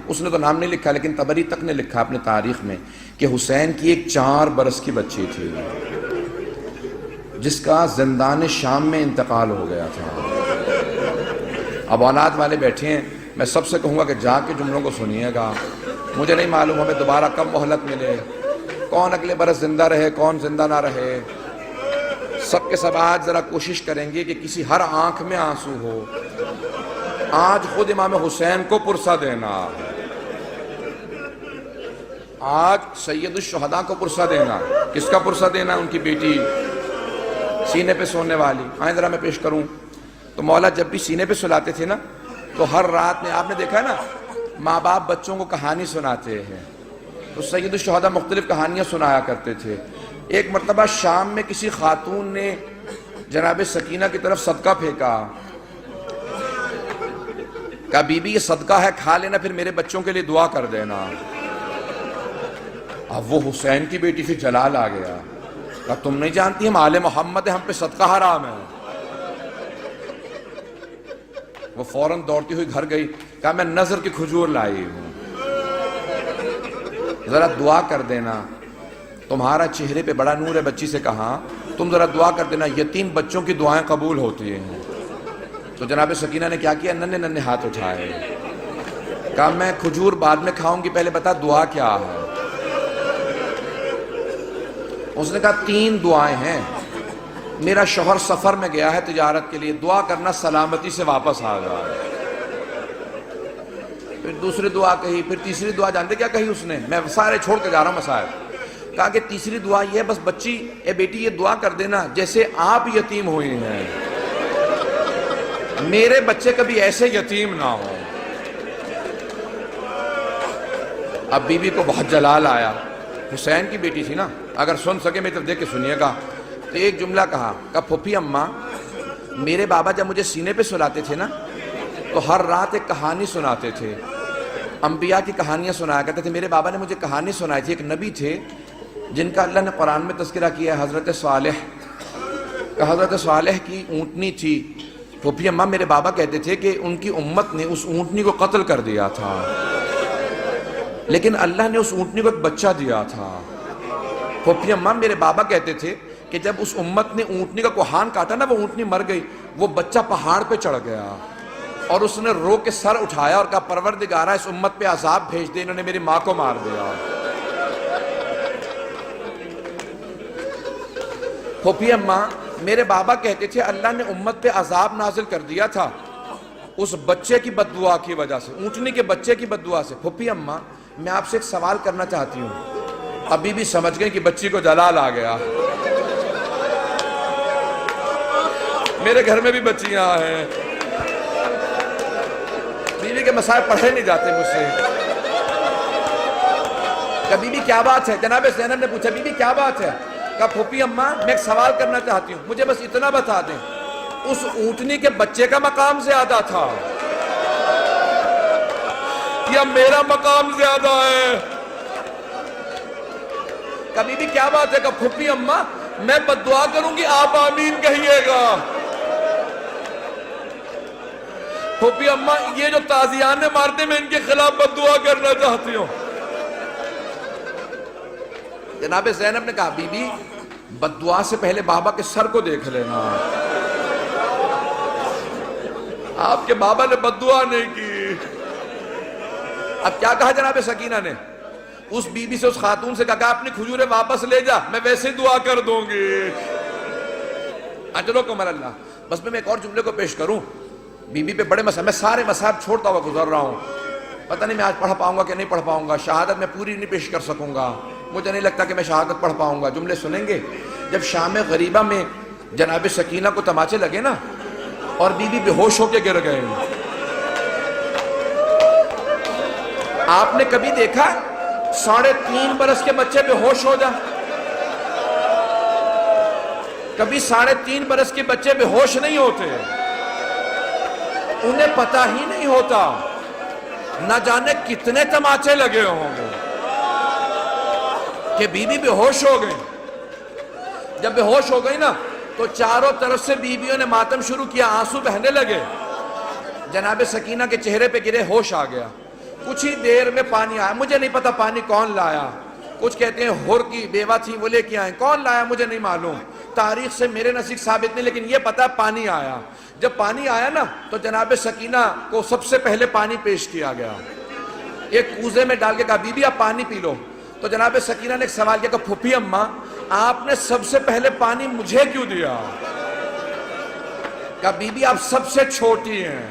اس نے تو نام نہیں لکھا لیکن طبری تک نے لکھا اپنے تاریخ میں کہ حسین کی ایک 4 برس کی بچی تھی جس کا زندان شام میں انتقال ہو گیا تھا۔ اب اولاد والے بیٹھے ہیں، میں سب سے کہوں گا کہ جا کے جملوں کو سنیے گا۔ مجھے نہیں معلوم ہمیں دوبارہ کب مہلت ملے، کون اگلے برس زندہ رہے کون زندہ نہ رہے۔ سب کے سب آج ذرا کوشش کریں گے کہ کسی ہر آنکھ میں آنسو ہو۔ آج خود امام حسین کو پرسہ دینا، آج سید الشہداء کو پرسہ دینا۔ کس کا پرسہ دینا؟ ان کی بیٹی سینے پہ سونے والی۔ آئیں ذرا میں پیش کروں تو مولا جب بھی سینے پہ سلاتے تھے نا تو ہر رات میں آپ نے دیکھا ہے نا ماں باپ بچوں کو کہانی سناتے ہیں، تو سید الشہداء مختلف کہانیاں سنایا کرتے تھے۔ ایک مرتبہ شام میں کسی خاتون نے جناب سکینہ کی طرف صدقہ پھینکا، کہا بی بی یہ صدقہ ہے کھا لینا پھر میرے بچوں کے لیے دعا کر دینا۔ اب وہ حسین کی بیٹی سے جلال آ گیا، کہا تم نہیں جانتی ہم آل محمد ہیں، ہم پہ صدقہ حرام ہے۔ وہ فوراً دوڑتی ہوئی گھر گئی، کہا میں نظر کی کھجور لائی ہوں، ذرا دعا کر دینا، تمہارا چہرے پہ بڑا نور ہے۔ بچی سے کہا تم ذرا دعا کر دینا، یتیم بچوں کی دعائیں قبول ہوتی ہیں۔ تو جناب سکینہ نے کیا کیا؟ ننھے ننھے ہاتھ اٹھائے، کہا میں کھجور بعد میں کھاؤں گی، پہلے بتا دعا کیا ہے۔ اس نے کہا 3 دعائیں ہیں، میرا شوہر سفر میں گیا ہے تجارت کے لیے، دعا کرنا سلامتی سے واپس آ جائے۔ پھر دوسری دعا کہی، پھر تیسری دعا جانتے کیا کہی اس نے؟ میں سارے چھوڑ کے جا رہا ہوں مسائل۔ کہا کہ تیسری دعا یہ ہے بس بچی اے بیٹی یہ دعا کر دینا جیسے آپ یتیم ہوئی ہیں میرے بچے کبھی ایسے یتیم نہ ہوں۔ اب بی بی کو بہت جلال آیا، حسین کی بیٹی تھی نا، اگر سن سکے میری طرف دیکھ کے سنیے گا۔ تو ایک جملہ کہا پھوپھی اماں میرے بابا جب مجھے سینے پہ سلاتے تھے نا تو ہر رات ایک کہانی سناتے تھے، انبیاء کی کہانیاں سنایا کرتے تھے۔ میرے بابا نے مجھے کہانی سنائی تھی، ایک نبی تھے جن کا اللہ نے قرآن میں تذکرہ کیا ہے، حضرت صالح کا۔ حضرت صالح کی اونٹنی تھی، پھوپھی اماں میرے بابا کہتے تھے کہ ان کی امت نے اس اونٹنی کو قتل کر دیا تھا، لیکن اللہ نے اس اونٹنی کو ایک بچہ دیا تھا۔ پھوپھی اماں میرے بابا کہتے تھے کہ جب اس امت نے اونٹنی کا کوہان کاٹا نا، وہ اونٹنی مر گئی، وہ بچہ پہاڑ پہ چڑھ گیا اور اس نے رو کے سر اٹھایا اور کہا پروردگارہ اس امت پہ عذاب بھیج دے، انہوں نے میری ماں کو مار دیا۔ پھوپھی اماں میرے بابا کہتے تھے اللہ نے امت پہ عذاب نازل کر دیا تھا اس بچے کی بد دعا کی وجہ سے، اونٹنی کے بچے کی بد دعا سے۔ پھوپھی اماں میں آپ سے ایک سوال کرنا چاہتی ہوں۔ ابھی بھی سمجھ گئے کہ بچی کو جلال آ گیا۔ میرے گھر میں بھی بچیاں ہیں، بیوی کے مسائل پڑھے نہیں جاتے مجھ سے۔ کہ بی بی کیا بات ہے؟ جناب زینب نے پوچھا بی بی کیا بات ہے؟ کہا پھوپھی اماں میں ایک سوال کرنا چاہتی ہوں، مجھے بس اتنا بتا دیں، اس اونٹنی کے بچے کا مقام زیادہ تھا یا میرا مقام زیادہ ہے؟ کہا بی بی کیا بات ہے؟ کہا پھوپھی اماں میں بد دعا کروں گی آپ آمین کہیے گا۔ پھوپھی اماں یہ جو تازیانے مارتے میں ان کے خلاف بد دعا کرنا چاہتی ہوں۔ جناب زینب نے کہا بی بی بد دعا سے پہلے بابا کے سر کو دیکھ لینا، آپ کے بابا نے بد دعا نہیں کی۔ اب کیا کہا جناب سکینہ نے؟ اس بی بی سے اس خاتون سے کہا اپنی کھجوریں واپس لے جا، میں ویسے ہی دعا کر دوں گی۔ اجرکم اللہ۔ بس میں ایک اور جملے کو پیش کروں، بی بی پہ بڑے مسائل، میں سارے مسائل چھوڑتا ہوا گزر رہا ہوں، پتہ نہیں میں آج پڑھ پاؤں گا کہ نہیں پڑھ پاؤں گا، شہادت میں پوری نہیں پیش کر سکوں گا، مجھے نہیں لگتا کہ میں شہادت پڑھ پاؤں گا۔ جملے سنیں گے، جب شام غریبہ میں جناب سکینہ کو تماچے لگے نا اور بی بی بے ہوش ہو کے گر گئے، آپ نے کبھی دیکھا 3.5 برس کے بچے بے ہوش ہو جائیں؟ کبھی 3.5 برس کے بچے بے ہوش نہیں ہوتے، انہیں پتہ ہی نہیں ہوتا نہ جانے کتنے تماچے لگے ہوں گے کہ بی بی بے ہوش ہو گئی۔ جب بے ہوش ہو گئی نا تو چاروں طرف سے بیویوں نے ماتم شروع کیا، آنسو بہنے لگے، جناب سکینہ کے چہرے پہ گرے، ہوش آ گیا۔ کچھ ہی دیر میں پانی آیا، مجھے نہیں پتا پانی کون لایا، کچھ کہتے ہیں ہور کی بیوہ تھی وہ لے کے آئیں، کون لایا مجھے نہیں معلوم، تاریخ سے میرے نزدیک ثابت نہیں، لیکن یہ پتا پانی آیا۔ جب پانی آیا نا تو جناب سکینہ کو سب سے پہلے پانی پیش کیا گیا، ایک کوزے میں ڈال کے کہا بی بی آپ پانی پی لو۔ تو جناب سکینہ نے ایک سوال کیا کہ پھوپھی اماں آپ نے سب سے پہلے پانی مجھے کیوں دیا؟ کہا بی بی آپ سب سے چھوٹی ہیں،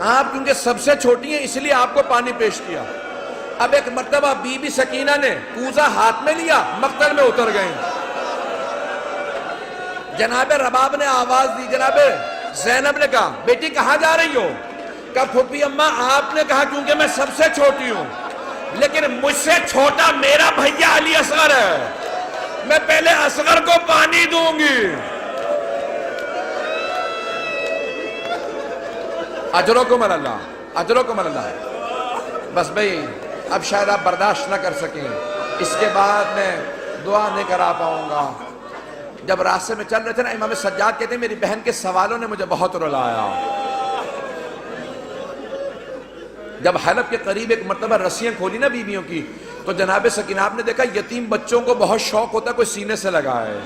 آپ کیونکہ سب سے چھوٹی ہیں اس لیے آپ کو پانی پیش کیا۔ اب ایک مرتبہ بی بی سکینہ نے کوزہ ہاتھ میں لیا، مقتل میں اتر گئیں۔ جناب رباب نے آواز دی، جناب زینب نے کہا بیٹی کہاں جا رہی ہو؟ کہا پھوپھی اماں آپ نے کہا کیونکہ میں سب سے چھوٹی ہوں، لیکن مجھ سے چھوٹا میرا بھیا علی اصغر ہے، میں پہلے اصغر کو پانی دوں گی۔ اجرکم اللہ، اجرکم اللہ۔ بس بھئی اب شاید آپ برداشت نہ کر سکیں، اس کے بعد میں دعا نہیں کرا پاؤں گا۔ جب راستے میں چل رہے تھے نا امام سجاد کہتے ہیں میری بہن کے سوالوں نے مجھے بہت رلایا۔ جب حلب کے قریب ایک مرتبہ رسیاں کھولی نا بیویوں کی تو جناب سکینہ آپ نے دیکھا یتیم بچوں کو بہت شوق ہوتا ہے کوئی سینے سے لگائے،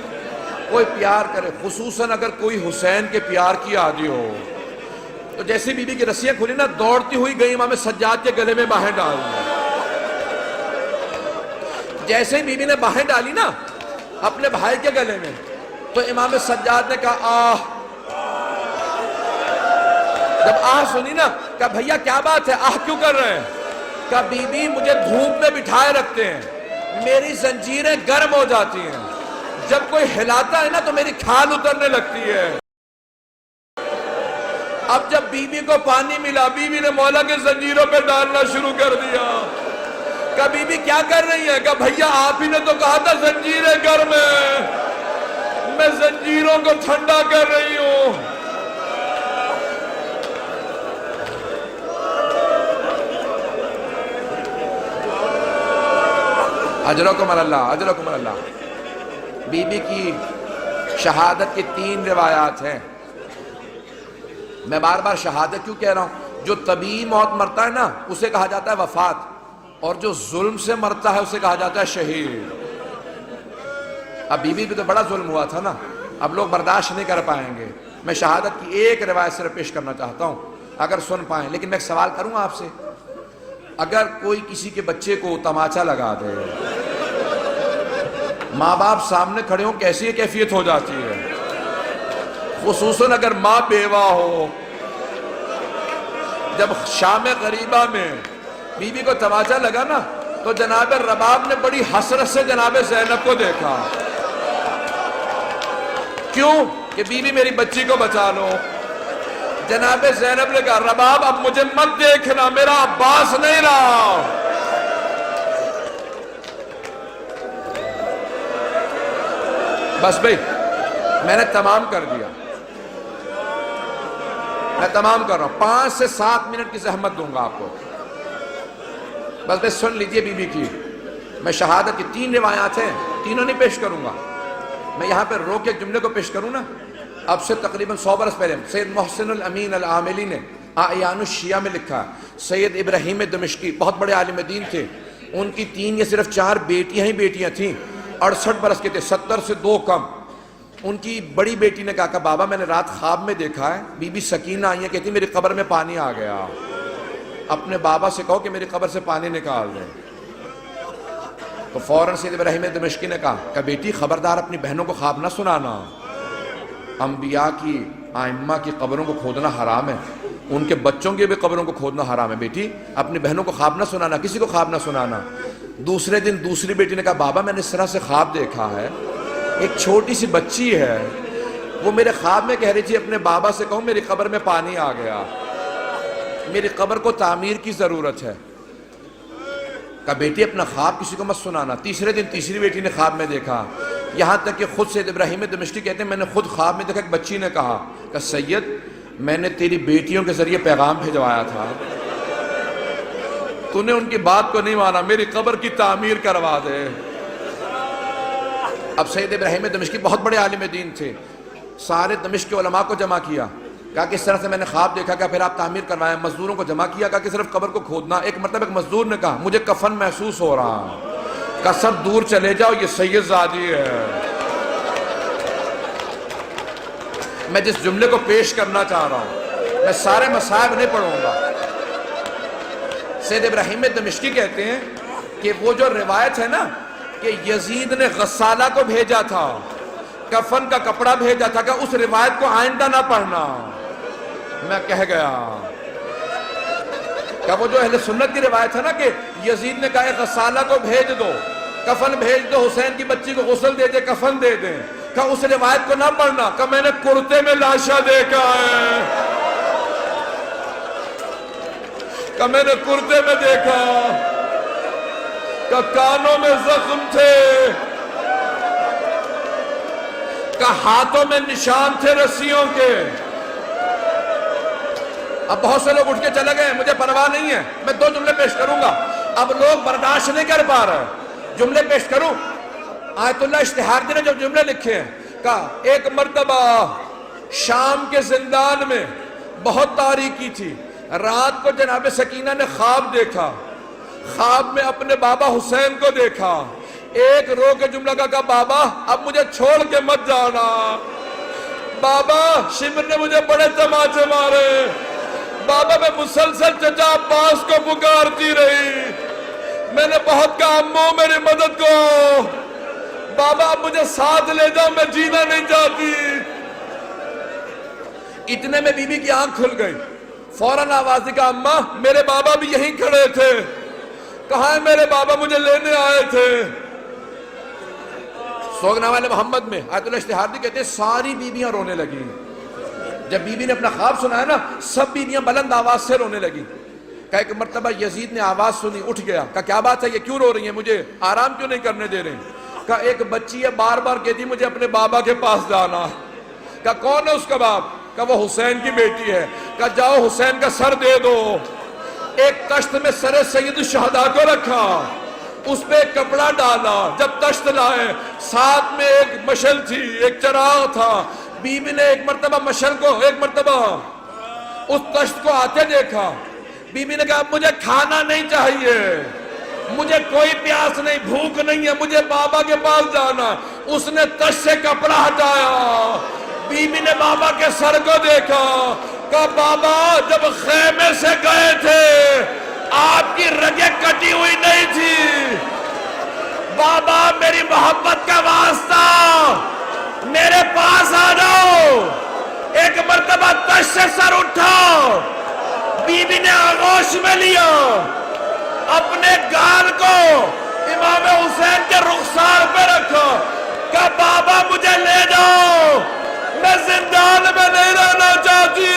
کوئی پیار کرے، خصوصاً اگر کوئی حسین کے پیار کی عادی ہو۔ تو جیسی بی بی کی رسیاں کھولی نا دوڑتی ہوئی گئی امام سجاد کے گلے میں باہیں ڈال دی۔ جیسے ہی بی بی نے باہیں ڈالی نا اپنے بھائی کے گلے میں تو امام سجاد نے کہا آہ۔ جب آہ سنی نا کہا بھیا کیا بات ہے، آہ کیوں کر رہے ہیں؟ کہا بی بی مجھے دھوپ میں بٹھائے رکھتے ہیں، میری زنجیریں گرم ہو جاتی ہیں، جب کوئی ہلاتا ہے نا تو میری کھال اترنے لگتی ہے۔ اب جب بی بی کو پانی ملا بی بی نے مولا کے زنجیروں پہ ڈالنا شروع کر دیا۔ کہا بی بی کیا کر رہی ہیں؟ کہا بھیا آپ ہی نے تو کہا تھا زنجیریں گرم ہیں، میں زنجیروں کو ٹھنڈا کر رہی ہوں۔ اجرکم اللہ، اجرکم اللہ۔ بی بی کی شہادت کی 3 روایات ہیں۔ میں بار بار شہادت کیوں کہہ رہا ہوں؟ جو طبیعی موت مرتا ہے نا اسے کہا جاتا ہے وفات، اور جو ظلم سے مرتا ہے اسے کہا جاتا ہے شہید۔ اب بی بی بھی تو بڑا ظلم ہوا تھا نا، اب لوگ برداشت نہیں کر پائیں گے۔ میں شہادت کی ایک روایت صرف پیش کرنا چاہتا ہوں اگر سن پائیں، لیکن میں ایک سوال کروں آپ سے، اگر کوئی کسی کے بچے کو تماچا لگا دے، ماں باپ سامنے کھڑے ہوں کیسی کیفیت ہو جاتی ہے؟ خصوصاً اگر ماں بیوہ ہو۔ جب شام غریبہ میں بی بی کو تماچا لگا نا تو جناب رباب نے بڑی حسرت سے جناب زینب کو دیکھا، کیوں کہ بی بی میری بچی کو بچا لو۔ جناب زینب نے کہا رباب اب مجھے مت دیکھنا، میرا عباس نہیں رہا۔ بس بھئی میں نے تمام کر دیا، میں تمام کر رہا ہوں، 5 سے 7 منٹ کی زحمت دوں گا آپ کو، بس بھئی سن لیجئے بی بی کی۔ میں شہادت کی 3 روایات ہیں، تینوں نہیں پیش کروں گا، میں یہاں پہ روک ایک جملے کو پیش کروں نا۔ اب سے تقریباً 100 برس پہلے سید محسن الامین العاملی نے اعیان الشیعہ میں لکھا، سید ابراہیم دمشقی بہت بڑے عالم دین تھے، ان کی 3 یا صرف 4 بیٹیاں ہی بیٹیاں تھیں، 68 برس کے تھے، 70 سے 2 کم۔ ان کی بڑی بیٹی نے کہا کہ بابا میں نے رات خواب میں دیکھا ہے بی بی سکینہ آئی ہے، کہتی میری قبر میں پانی آ گیا، اپنے بابا سے کہو کہ میری قبر سے پانی نکال دیں۔ تو فوراً سید ابراہیم دمشقی نے کہا کہ بیٹی خبردار اپنی بہنوں کو خواب نہ سنانا، انبیاء کی ائمہ کی قبروں کو کھودنا حرام ہے، ان کے بچوں کی بھی قبروں کو کھودنا حرام ہے، بیٹی اپنی بہنوں کو خواب نہ سنانا، کسی کو خواب نہ سنانا۔ دوسرے دن دوسری بیٹی نے کہا بابا میں نے اس طرح سے خواب دیکھا ہے، ایک چھوٹی سی بچی ہے، وہ میرے خواب میں کہہ رہی تھی اپنے بابا سے کہوں میری قبر میں پانی آ گیا، میری قبر کو تعمیر کی ضرورت ہے۔ کہا بیٹی اپنا خواب کسی کو مت سنانا۔ تیسرے دن تیسری بیٹی نے خواب میں دیکھا، یہاں تک کہ خود سید ابراہیم دمشقی کہتے ہیں میں نے خود خواب میں دیکھا، ایک بچی نے کہا کہ سید میں نے تیری بیٹیوں کے ذریعے پیغام بھیجوایا تھا، تو نے ان کی بات کو نہیں مانا، میری قبر کی تعمیر کروا دے۔ اب سید ابراہیم دمشقی بہت بڑے عالم دین تھے، سارے دمشق کے علماء کو جمع کیا، کہا کس طرح سے میں نے خواب دیکھا، کہ پھر آپ تعمیر کروائیں، مزدوروں کو جمع کیا، کہا کہ صرف قبر کو کھودنا۔ ایک مرتبہ ایک مزدور نے کہا مجھے کفن محسوس ہو رہا، کہا سب دور چلے جاؤ، یہ سید زادی ہے۔ میں جس جملے کو پیش کرنا چاہ رہا ہوں، میں سارے مصائب نہیں پڑھوں گا۔ سید ابراہیم دمشقی کہتے ہیں کہ وہ جو روایت ہے نا کہ یزید نے غسالہ کو بھیجا تھا، کفن کا کپڑا بھیجا تھا، کہ اس روایت کو آئندہ نہ پڑھنا۔ میں کہہ گیا کہ وہ جو اہل سنت کی روایت ہے نا کہ یزید نے کہا غسالہ کو بھیج دو، کفن بھیج دو، حسین کی بچی کو غسل دے دے، کفن دے دیں، کہ اس روایت کو نہ پڑھنا، کہ میں نے کرتے میں لاشا دیکھا ہے، کہ میں نے کرتے میں دیکھا، کہ کانوں میں زخم تھے، کہ ہاتھوں میں نشان تھے رسیوں کے۔ اب بہت سے لوگ اٹھ کے چلے گئے، مجھے پرواہ نہیں ہے، میں 2 جملے پیش کروں گا، اب لوگ برداشت نہیں کر پا رہے، جملے پیش کروں۔ آیت اللہ اشتہاردی نے جو جملے لکھے ہیں، کہا ایک مرتبہ شام کے زندان میں بہت تاریکی تھی، رات کو جناب سکینہ نے خواب دیکھا، خواب میں اپنے بابا حسین کو دیکھا، ایک رو کے جملہ کہا بابا اب مجھے چھوڑ کے مت جانا، بابا شمر نے مجھے بڑے تماچے مارے، بابا میں مسلسل چچا عباس کو پکارتی رہی، میں نے بہت کہا امو میری مدد کو، بابا اب مجھے ساتھ لے جاؤ، میں جینا نہیں چاہتی۔ اتنے میں بی بی کی آنکھ کھل گئی، فوراً آواز دی، کہا اماں میرے بابا بھی یہیں کھڑے تھے، کہاں ہے میرے بابا، مجھے لینے آئے تھے۔ سوگنامہ محمد میں آیت اللہ اشتہاردی کہتے ہیں ساری بیویاں رونے لگی، جب بی بی نے اپنا خواب سنا ہے نا سب بیویاں بلند آواز سے رونے لگی۔ کہ ایک مرتبہ یزید نے آواز سنی، اٹھ گیا، کہ کیا بات ہے، یہ کیوں رو رہی ہیں، مجھے آرام کیوں نہیں کرنے دے رہے ہیں؟ کہ ایک بچی ہے بار بار کہتی مجھے اپنے بابا کے پاس جانا۔ کہ کون ہے اس کا باپ؟ کہ وہ حسین کی بیٹی ہے۔ کہ جاؤ حسین کا سر دے دو۔ ایک تشت میں سر سید الشہداء کو رکھا، اس پہ ایک کپڑا ڈالا، جب تشت لائے ساتھ میں ایک مشل تھی، ایک چراغ تھا، بی بی نے ایک مرتبہ مشل کو، ایک مرتبہ اس تشت کو آتے دیکھا، بی بی نے کہا مجھے کھانا نہیں چاہیے، مجھے کوئی پیاس نہیں، بھوک نہیں ہے، مجھے بابا کے پاس جانا۔ اس نے تشت سے کپڑا ہٹایا، بی بی نے بابا کے سر کو دیکھا، کہا بابا جب خیمے سے گئے تھے آپ کی رگیں کٹی ہوئی نہیں تھی، بابا میری محبت کا واسطہ میرے پاس آ جاؤ۔ ایک مرتبہ تشت سے سر اٹھا، بی بی نے آغوش میں لیا، اپنے گال کو امام حسین کے رخسار پہ رکھا، کہا بابا مجھے لے جاؤ، میں زندان میں نہیں رہنا چاہتی۔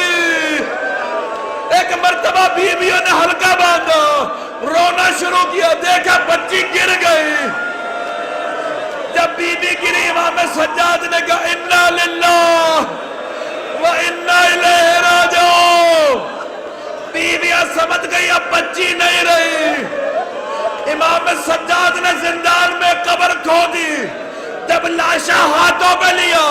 ایک مرتبہ بیویوں نے ہلکا باندھا، رونا شروع کیا، دیکھا بچی گر گئی۔ جب بی بی گری امام سجاد نے کہا انا للہ و انا الیہ راجعون۔ بیویاں سمجھ گئی اب بچی نہیں رہی، امام سجاد نے زندان میں قبر کھودی، جب لاشا ہاتھوں پہ لیا